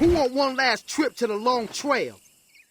Who want one last trip to the long trail?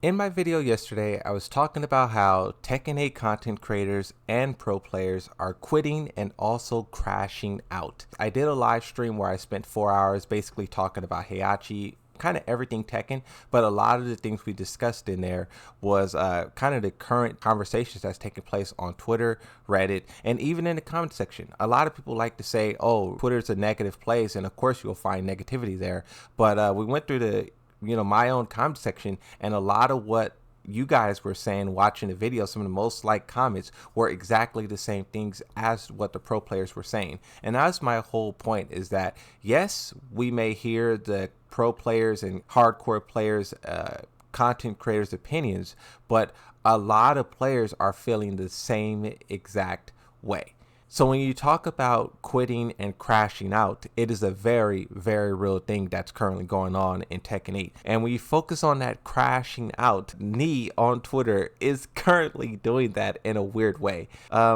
In my video yesterday, I was talking about how Tekken 8 content creators and pro players are quitting and also crashing out. I did a live stream where I spent 4 hours basically talking about Heihachi, kind of everything Tekken, but a lot of the things we discussed in there was kind of the current conversations that's taking place on Twitter, Reddit, and even in the comment section. A lot of people like to say, oh, Twitter's a negative place, and of course you'll find negativity there, but we went through the my own comment section, and a lot of what you guys were saying watching the video, some of the most liked comments were exactly the same things as what the pro players were saying. And that's my whole point, is that yes, we may hear the pro players and hardcore players content creators opinions, but a lot of players are feeling the same exact way. So when you talk about quitting and crashing out, it is a very, very real thing that's currently going on in Tekken 8. And when you focus on that crashing out, Knee on Twitter is currently doing that in a weird way.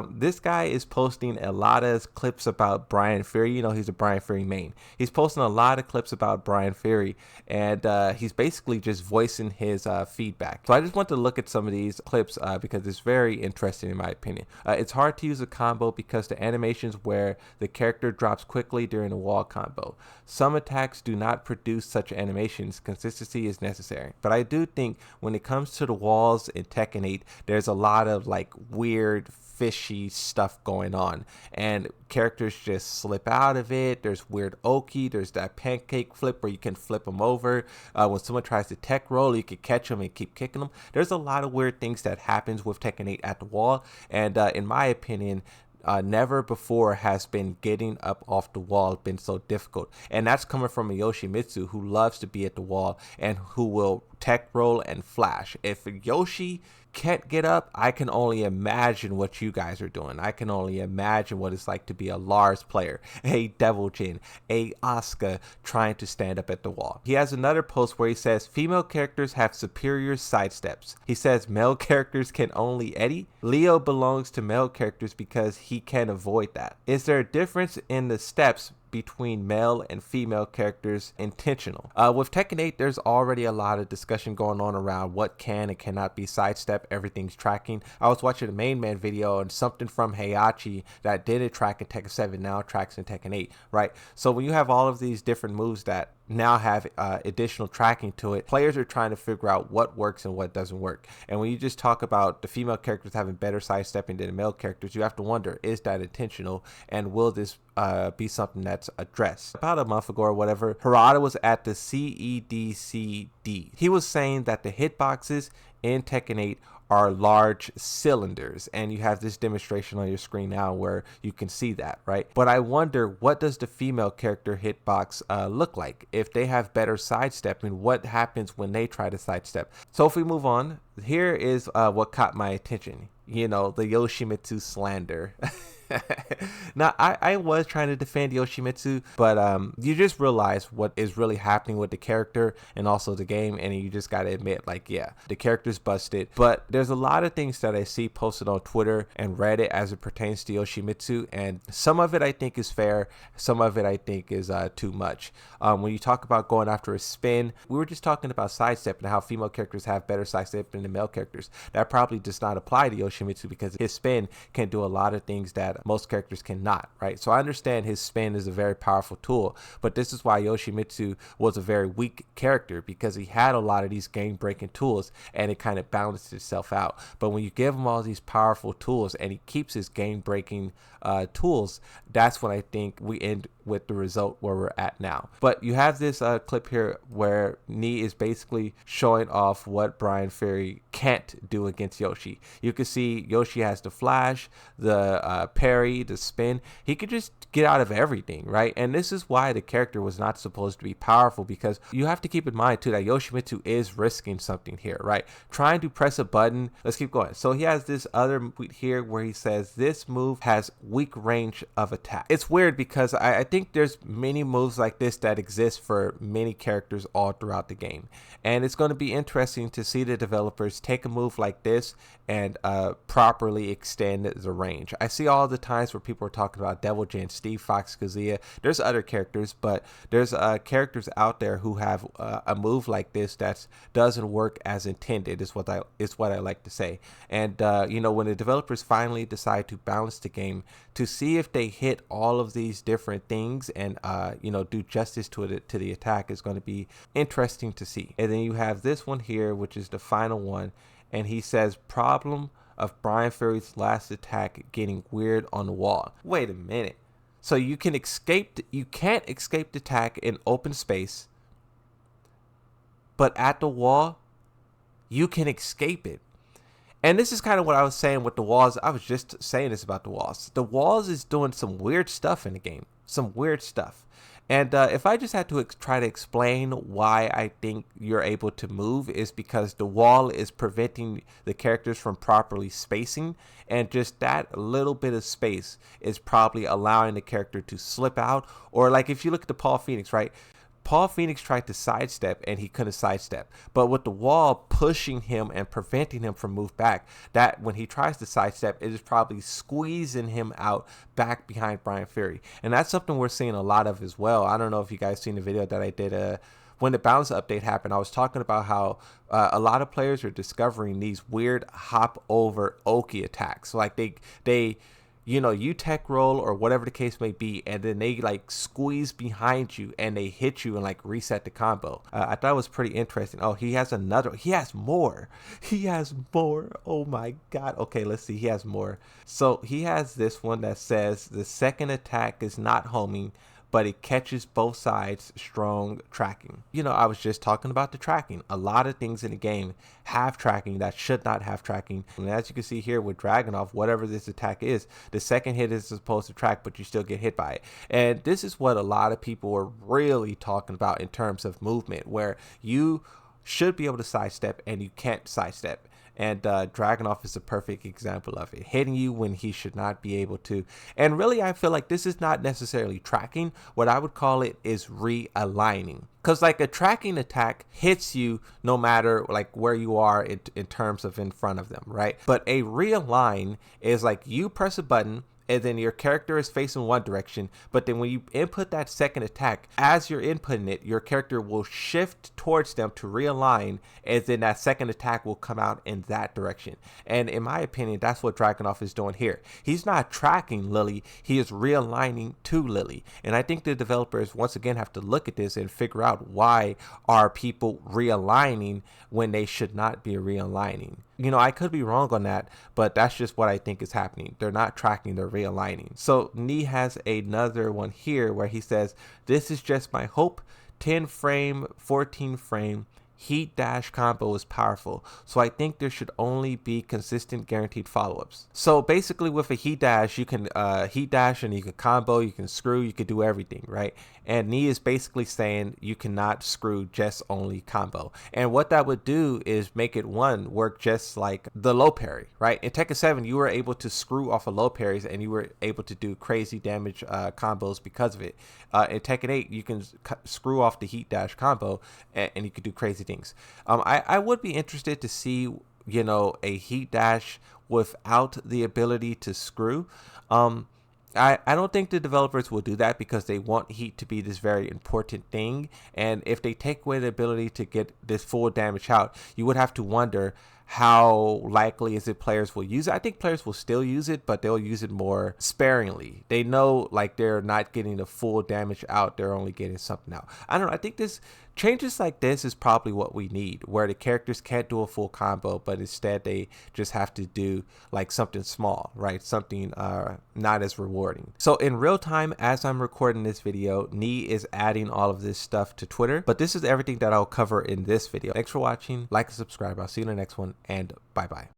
This guy is posting a lot of clips about Brian Fury. You know, he's a Brian Fury main. He's posting a lot of clips about Brian Fury, and he's basically just voicing his feedback. So I just want to look at some of these clips because it's very interesting in my opinion. It's hard to use a combo because the animations where the character drops quickly during a wall combo. Some attacks do not produce such animations. Consistency is necessary. But I do think when it comes to the walls in Tekken 8, there's a lot of like weird fishy stuff going on, and characters just slip out of it. There's weird oki, there's that pancake flip where you can flip them over. When someone tries to tech roll, you can catch them and keep kicking them. There's a lot of weird things that happens with Tekken 8 at the wall, and in my opinion, never before has been getting up off the wall been so difficult. And that's coming from a Yoshimitsu who loves to be at the wall and who will tech roll and flash. If Yoshi can't get up, I can only imagine what you guys are doing. I can only imagine what it's like to be a Lars player, a Devil Jin, a Asuka trying to stand up at the wall. He has another post where he says female characters have superior sidesteps. He says male characters can only Eddie. Leo belongs to male characters because he can avoid that. Is there a difference in the steps between male and female characters intentional? With Tekken 8, there's already a lot of discussion going on around what can and cannot be sidestep. Everything's tracking. I was watching a main man video, and something from Heihachi that didn't track in Tekken 7 now tracks in Tekken 8, right? So when you have all of these different moves that now have additional tracking to it, players are trying to figure out what works and what doesn't work. And when you just talk about the female characters having better sidestepping than the male characters, you have to wonder, is that intentional, and will this be something that's addressed? About a month ago or whatever, Harada was at the CEDCD. He was saying that the hitboxes in Tekken 8 are large cylinders, and you have this demonstration on your screen now where you can see that, right? But I wonder, what does the female character hitbox look like? If they have better sidestepping, what happens when they try to sidestep? So if we move on, here is what caught my attention. You know, the Yoshimitsu slander. Now, I was trying to defend Yoshimitsu, but you just realize what is really happening with the character and also the game, and you just gotta admit, like, yeah, the character's busted. But there's a lot of things that I see posted on Twitter and Reddit as it pertains to Yoshimitsu, and some of it I think is fair, some of it I think is too much. When you talk about going after a spin, we were just talking about sidestep and how female characters have better sidestep than the male characters. That probably does not apply to Yoshimitsu because his spin can do a lot of things that most characters cannot, right? So I understand his spin is a very powerful tool, but this is why Yoshimitsu was a very weak character, because he had a lot of these game-breaking tools and it kind of balanced itself out. But when you give him all these powerful tools and he keeps his game-breaking tools, that's when I think we end with the result where we're at now. But you have this clip here where Knee is basically showing off what Brian Fury can't do against Yoshi. You can see Yoshi has the flash, the parry, the spin. He could just get out of everything, right? And this is why the character was not supposed to be powerful, because you have to keep in mind too that Yoshimitsu is risking something here, right? Trying to press a button. Let's keep going. So he has this other tweet here where he says this move has weak range of attack. It's weird because I think there's many moves like this that exist for many characters all throughout the game, and it's going to be interesting to see the developers take a move like this and properly extend the range. I see all the times where people are talking about Devil Jin, Steve Fox, Kazuya. There's other characters, but there's characters out there who have a move like this that doesn't work as intended, is what I like to say. And you know, when the developers finally decide to balance the game to see if they hit all of these different things and you know, do justice to the attack, is going to be interesting to see. And then you have this one here, which is the final one, and he says, problem of Brian Fury's last attack getting weird on the wall. Wait a minute. So you can't escape the attack in open space, but at the wall, you can escape it. And this is kind of what I was saying with the walls. I was just saying this about the walls. The walls is doing some weird stuff in the game. Some weird stuff. And if I just had to try to explain why I think you're able to move, is because the wall is preventing the characters from properly spacing, and just that little bit of space is probably allowing the character to slip out. Or like if you look at the Paul Phoenix, right? Paul Phoenix tried to sidestep and he couldn't sidestep, but with the wall pushing him and preventing him from move back, that when he tries to sidestep, it is probably squeezing him out back behind Brian Fury. And that's something we're seeing a lot of as well. I don't know if you guys seen the video that I did when the balance update happened. I was talking about how a lot of players are discovering these weird hop over Oki attacks. So like they you know, you tech roll or whatever the case may be, and then they like squeeze behind you and they hit you and like reset the combo. I thought it was pretty interesting. Oh, he has more. Oh my god. Okay, let's see. He has more. So he has this one that says the second attack is not homing, but it catches both sides, strong tracking. You know, I was just talking about the tracking. A lot of things in the game have tracking that should not have tracking. And as you can see here with Dragunov, whatever this attack is, the second hit is supposed to track, but you still get hit by it. And this is what a lot of people are really talking about in terms of movement, where you should be able to sidestep and you can't sidestep. And Dragunov is a perfect example of it, hitting you when he should not be able to. And really, I feel like this is not necessarily tracking. What I would call it is realigning. Because like a tracking attack hits you no matter like where you are in terms of in front of them, right? But a realign is like you press a button, and then your character is facing one direction, but then when you input that second attack, as you're inputting it, your character will shift towards them to realign, and then that second attack will come out in that direction. And in my opinion, that's what Dragunov is doing here. He's not tracking Lily, he is realigning to Lily. And I think the developers once again have to look at this and figure out, why are people realigning when they should not be realigning? You know, I could be wrong on that, but that's just what I think is happening. They're not tracking, they're realigning. So Nee has another one here where he says, this is just my hope. 10 frame, 14 frame, heat dash combo is powerful. So I think there should only be consistent guaranteed follow-ups. So basically with a heat dash, you can heat dash and you can combo, you can screw, you can do everything, right? And Nee is basically saying you cannot screw, just only combo. And what that would do is make it work just like the low parry, right? In Tekken 7, you were able to screw off of low parries and you were able to do crazy damage combos because of it. In Tekken 8, you can screw off the heat dash combo and you can do crazy things. I would be interested to see, you know, a heat dash without the ability to screw. I don't think the developers will do that because they want heat to be this very important thing. And if they take away the ability to get this full damage out, you would have to wonder how likely is it players will use it. I think players will still use it, but they'll use it more sparingly. They know like they're not getting the full damage out, they're only getting something out. I don't know, I think this changes like this is probably what we need, where the characters can't do a full combo, but instead they just have to do like something small, right? Something not as rewarding. So in real time, as I'm recording this video, Nee is adding all of this stuff to Twitter, but this is everything that I'll cover in this video. Thanks for watching, like and subscribe. I'll see you in the next one, and bye bye.